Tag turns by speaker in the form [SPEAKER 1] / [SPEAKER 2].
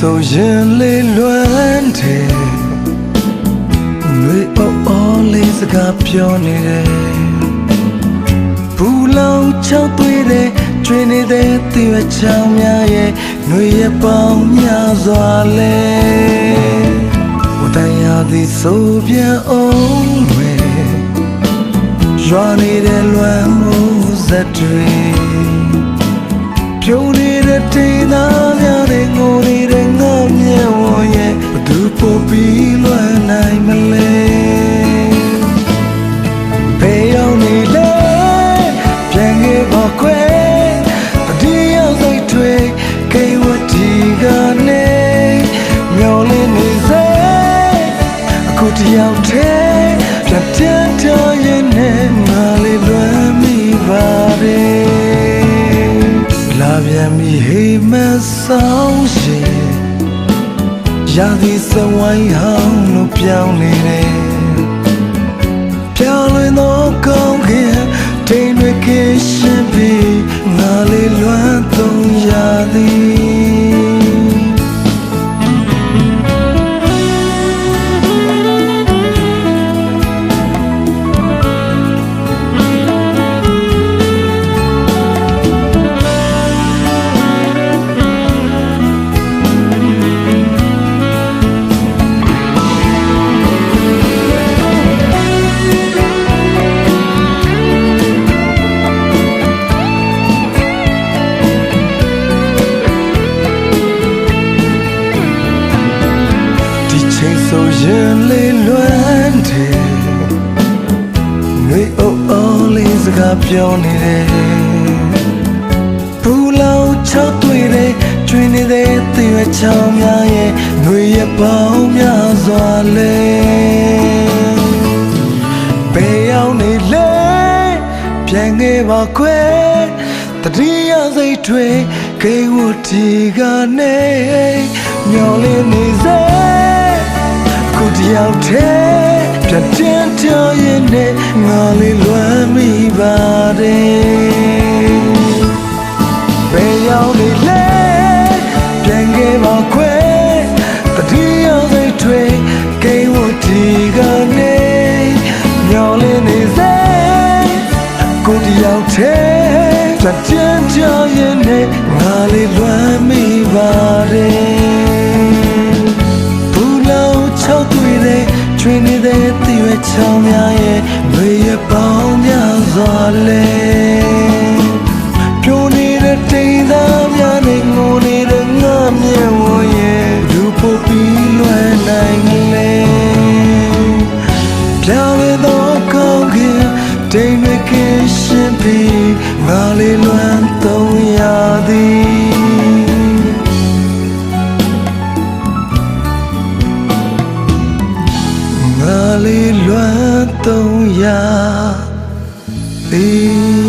[SPEAKER 1] ဆိုရင်လေးလွမ်းတယ်နှွေအော်လေးစကားပြောနေတယ်ဘူးလောင်ချောက်သွေးတဲ့ကျွေးနေတဲ့တီဝချောင်းများရဲ့နှွေရပေါင်းများစွာလဲဝတန်ရသည်ဆိုပြန်အောင်ပဲရွာနေတဲ့လွမ်းမှုဇက်တွေပြုံးနေတဲ့တိမ်သားများနဲ့ငိုနေတဲ့ငါမျက်ဝန်းရဲ့ဘသူပို့ပြီးလွမ်းနိုင်မလဲဘယ်ရောက်နေလဲပြန်ခဲ့ပါခွဲတတိယစိတ်တွေကိဝတီကနေမျောလင်းနေစေအခုတယောက်တည်းပြန်တော်ရင်နဲ့ငါလေးလွမ်းမိပါတယ်လာပြန်ပြီဟေးမဆောင်ရှင်ရာသီစဝိုင်းဟောင်းလို့ပြောင်းနေတယ်ပြောင်းလဲတော့ကောင်းခင်တိမ်တွေကရှင်ပြီးငါလေးလွမ်းသုံးရသည်ဆိုရင်လေးလွမ်းတယ်နှွေအော်လေးစကားပြောနေတယ်ဘူးလောင်ချောက်တွေ့တဲ့ကျွေးနေတဲ့တီဝချောင်းများရဲ့နှွေရပေါင်းများစွာလဲဘယ်ရောက်နေလဲပြန်ခဲ့ပါခွဲတတိယစိတ်တွေကိဝတီကနေမျောလင်းနေစေခုတယောက်တည်းပြန်တော်ရင်နဲ့ငါလေးလွမ်းမိပါတယ်ဘယ်ရောက်နေလဲပြန်ခဲ့ပါခွဲတတိယစိတ်တွေကိဝတီကနေမျောလင်းနေစေခုတယောက်တည်းပြန်တော်ရင်နဲ့ငါလေးလွမ်းမိပါတယ်ချွေနေတဲ့တီဝချောင်းများရဲ့လွေရပေါင်းများစွာလဲပြုံးနေတဲ့တိမ်သားများနဲ့ငိုနေတဲ့ငါမျက်ဝန်းရဲ့လူပို့ပြီးလွမ်းနိုင်လဲပြောင်းလဲတော့ကောင်းခင်တိမ်တွေကရှင်ပြီးငါလေးလွမ်းသုံးရသည်ငါလေးလွမ်းသုံးရသည်